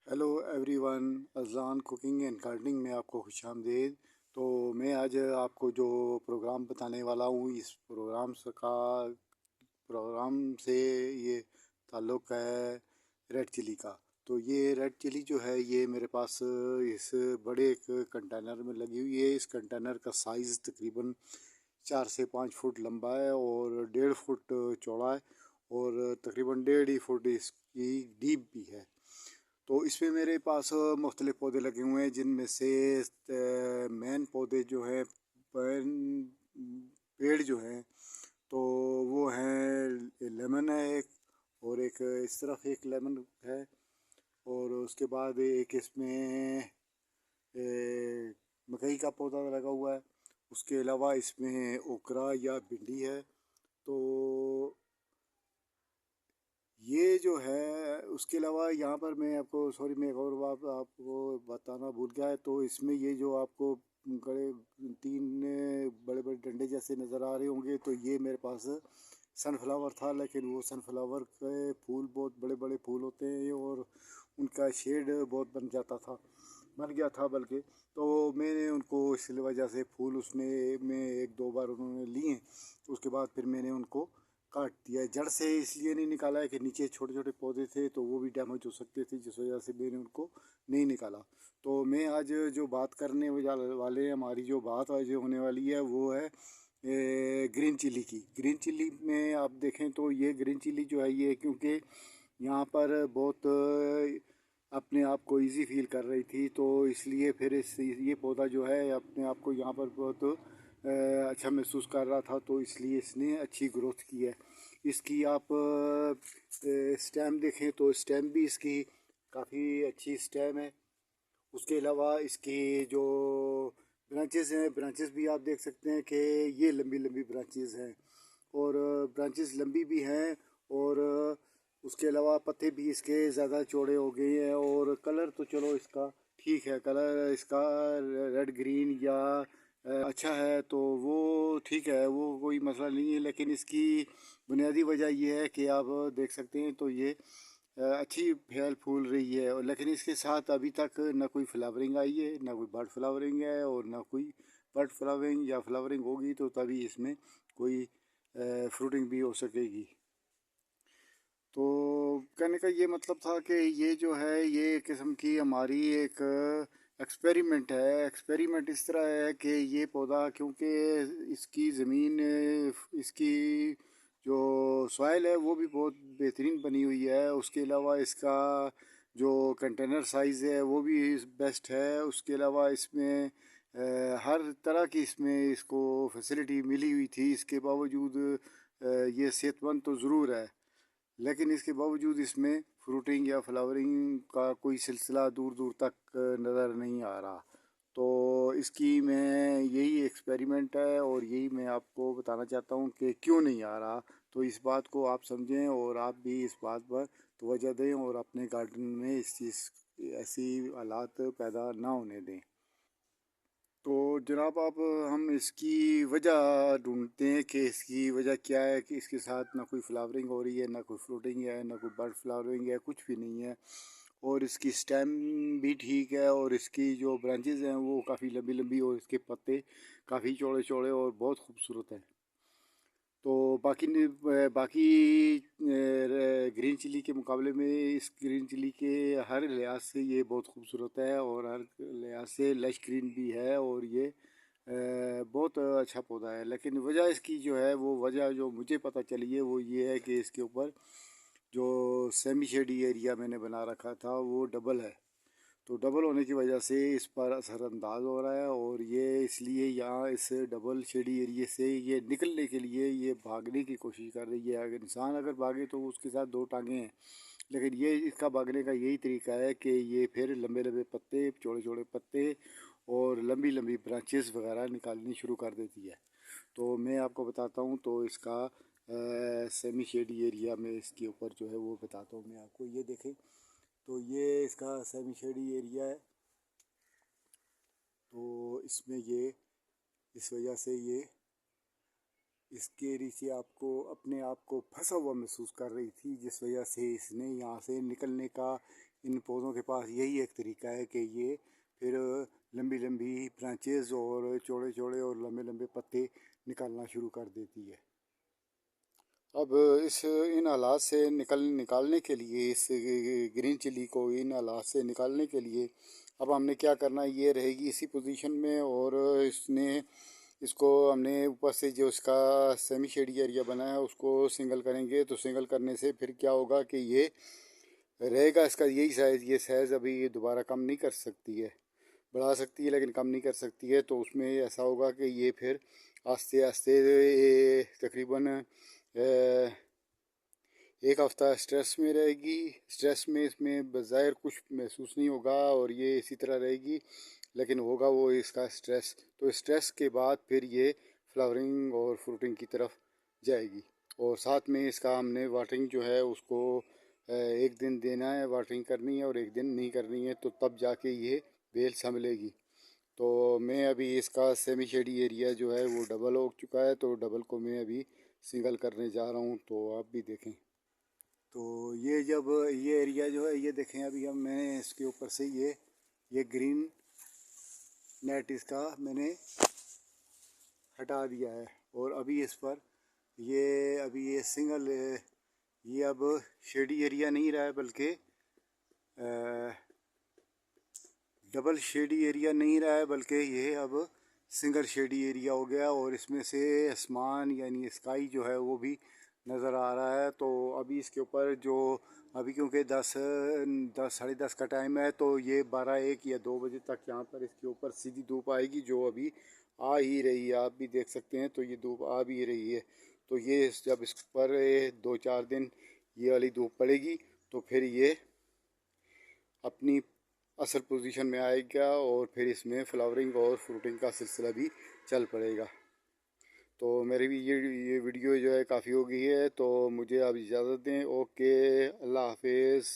Hello everyone, Azlan cooking and gardening में आपको खुशामदीद। तो मैं आज आपको जो प्रोग्राम बताने वाला हूँ, इस प्रोग्राम से ये ताल्लुक़ है रेड चिली का। तो ये रेड चिली जो है ये मेरे पास इस बड़े एक कंटेनर में लगी हुई है। इस कंटेनर का साइज़ तकरीबन 4 से 5 फुट लंबा है और 1.5 फुट चौड़ा है और तकरीबन 1.5 फुट इसकी डीप भी है। तो इसमें मेरे पास मुख्तलिफ पौधे लगे हुए हैं, जिनमें से मेन पौधे जो हैं, पेड़ जो हैं, तो वो हैं लेमन है एक, और एक इस तरफ एक लेमन है, और उसके बाद एक इसमें मकई का पौधा लगा हुआ है। उसके अलावा इसमें ओकरा या भिंडी है। तो ये जो है, उसके अलावा यहाँ पर मैं आपको सॉरी मैं एक और बात आपको बताना भूल गया है। तो इसमें ये जो आपको बड़े 3 बड़े बड़े डंडे जैसे नज़र आ रहे होंगे, तो ये मेरे पास सनफ्लावर था, लेकिन वो सनफ्लावर के फूल बहुत बड़े बड़े फूल होते हैं और उनका शेड बहुत बन गया था बल्कि। तो मैंने उनको इस वजह से फूल उसमें में 1-2 बार उन्होंने लिए, उसके बाद फिर मैंने उनको काट दिया। जड़ से इसलिए नहीं निकाला है कि नीचे छोटे छोटे पौधे थे तो वो भी डैमेज हो सकते थे, जिस वजह से मैंने उनको नहीं निकाला। तो मैं आज जो बात करने वाले हैं, हमारी जो बात आज होने वाली है वो है ग्रीन चिली की। ग्रीन चिली में आप देखें तो ये ग्रीन चिली जो है ये, क्योंकि यहाँ पर बहुत अपने आप को इजी फील कर रही थी, तो इसलिए फिर ये पौधा जो है अपने आप को यहाँ पर बहुत अच्छा महसूस कर रहा था, तो इसलिए इसने अच्छी ग्रोथ की है। इसकी आप स्टेम देखें तो स्टेम भी इसकी काफ़ी अच्छी स्टेम है। उसके अलावा इसकी जो ब्रांचेस हैं, ब्रांचेस भी आप देख सकते हैं कि ये लंबी लंबी ब्रांचेस हैं, और ब्रांचेस लंबी भी हैं, और उसके अलावा पत्ते भी इसके ज़्यादा चौड़े हो गए हैं। और कलर तो चलो इसका ठीक है, कलर इसका रेड ग्रीन या अच्छा है, तो वो ठीक है, वो कोई मसला नहीं है। लेकिन इसकी बुनियादी वजह ये है कि आप देख सकते हैं तो ये अच्छी फल फूल रही है, और लेकिन इसके साथ अभी तक ना कोई फ्लावरिंग आई है, ना कोई बर्ड फ्लावरिंग है, और ना कोई बर्ड फ्लावरिंग या फ्लावरिंग होगी तो तभी इसमें कोई फ्रूटिंग भी हो सकेगी। तो कहने का ये मतलब था कि ये जो है ये एक किस्म की हमारी एक एक्सपेरिमेंट है। एक्सपेरिमेंट इस तरह है कि ये पौधा, क्योंकि इसकी ज़मीन, इसकी जो सॉइल है वो भी बहुत बेहतरीन बनी हुई है। उसके अलावा इसका जो कंटेनर साइज़ है वो भी बेस्ट है। उसके अलावा इसमें हर तरह की इसमें इसको फैसिलिटी मिली हुई थी। इसके बावजूद ये सेहतमंद तो ज़रूर है, लेकिन इसके बावजूद इसमें फ्रूटिंग या फ्लावरिंग का कोई सिलसिला दूर दूर तक नज़र नहीं आ रहा। तो इसकी मैं यही एक्सपेरिमेंट है और यही मैं आपको बताना चाहता हूँ कि क्यों नहीं आ रहा। तो इस बात को आप समझें और आप भी इस बात पर तवज्जो दें और अपने गार्डन में इस चीज़ ऐसी हालात पैदा ना होने दें। तो जनाब, आप हम इसकी वजह ढूंढते हैं कि इसकी वजह क्या है कि इसके साथ ना कोई फ्लावरिंग हो रही है, ना कोई फ्रूटिंग है, ना कोई बर्ड फ्लावरिंग है, कुछ भी नहीं है। और इसकी स्टेम भी ठीक है, और इसकी जो ब्रांचेस हैं वो काफ़ी लंबी लंबी, और इसके पत्ते काफ़ी चौड़े चौड़े और बहुत खूबसूरत हैं। तो बाकी ग्रीन चिली के मुकाबले में इस ग्रीन चिली के हर लिहाज से ये बहुत खूबसूरत है, और हर लिहाज से लश ग्रीन भी है, और ये बहुत अच्छा पौधा है। लेकिन वजह इसकी जो है, वो वजह जो मुझे पता चली है वो ये है कि इसके ऊपर जो सेमी शेडी एरिया मैंने बना रखा था वो डबल है। तो डबल होने की वजह से इस पर असरअंदाज हो रहा है, और ये इसलिए यहाँ इस डबल शेडी एरिया से ये निकलने के लिए ये भागने की कोशिश कर रही है। अगर इंसान अगर भागे तो उसके साथ 2 टांगें हैं, लेकिन ये इसका भागने का यही तरीका है कि ये फिर लंबे लंबे पत्ते, चौड़े चौड़े पत्ते और लंबी लंबी ब्रांचेस वगैरह निकालनी शुरू कर देती है। तो मैं आपको बताता हूँ, तो इसका सेमी शेडी एरिया में इसके ऊपर जो है वो बताता हूँ मैं आपको। ये देखें, तो ये इसका सेमी शेडी एरिया है। तो इसमें ये इस वजह से ये इसके नीचे आपको अपने आप को फंसा हुआ महसूस कर रही थी, जिस वजह से इसने यहाँ से निकलने का इन पौधों के पास यही एक तरीका है कि ये फिर लंबी लंबी ब्रांचेस और चौड़े चौड़े और लंबे लंबे पत्ते निकालना शुरू कर देती है। अब इन हालात से निकालने के लिए, इस ग्रीन चिली को इन हालात से निकालने के लिए अब हमने क्या करना है, ये रहेगी इसी पोजीशन में, और इसको हमने ऊपर से जो इसका सेमी शेडी एरिया बना है उसको सिंगल करेंगे। तो सिंगल करने से फिर क्या होगा कि ये रहेगा इसका यही साइज़। ये साइज़ अभी ये दोबारा कम नहीं कर सकती है, बढ़ा सकती है लेकिन कम नहीं कर सकती है। तो उसमें ऐसा होगा कि ये फिर आस्ते आस्ते तकरीबन एक हफ़्ता स्ट्रेस में रहेगी। स्ट्रेस में इसमें बज़ाहिर कुछ महसूस नहीं होगा और ये इसी तरह रहेगी, लेकिन होगा वो इसका स्ट्रेस। तो स्ट्रेस के बाद फिर ये फ्लावरिंग और फ्रूटिंग की तरफ जाएगी। और साथ में इसका हमने वाटरिंग जो है उसको एक दिन देना है, वाटरिंग करनी है, और एक दिन नहीं करनी है, तो तब जाके ये बेल संभलेगी। तो मैं अभी इसका सेमी शेडी एरिया जो है वो डबल हो चुका है, तो डबल को मैं अभी सिंगल करने जा रहा हूँ, तो आप भी देखें। तो ये जब ये एरिया जो है ये देखें, अभी हम मैंने इसके ऊपर से ये ग्रीन नेट इसका मैंने हटा दिया है, और अभी इस पर ये अभी ये सिंगल ये अब शेडी एरिया नहीं रहा है, बल्कि डबल शेडी एरिया नहीं रहा है, बल्कि ये अब सिंगल शेडी एरिया हो गया। और इसमें से आसमान यानी स्काई जो है वो भी नज़र आ रहा है। तो अभी इसके ऊपर जो अभी क्योंकि 10 साढ़े 10 का टाइम है, तो ये 12 1 या 2 बजे तक यहाँ पर इसके ऊपर सीधी धूप आएगी, जो अभी आ ही रही है। आप भी देख सकते हैं, तो ये धूप आ भी रही है। तो ये जब इस पर 2 4 दिन ये वाली धूप पड़ेगी, तो फिर ये अपनी असल पोजीशन में आएगा, और फिर इसमें फ्लावरिंग और फ्रूटिंग का सिलसिला भी चल पड़ेगा। तो मेरी भी ये वीडियो जो है काफ़ी हो गई है, तो मुझे आप इजाज़त दें। ओके, अल्लाह हाफिज़।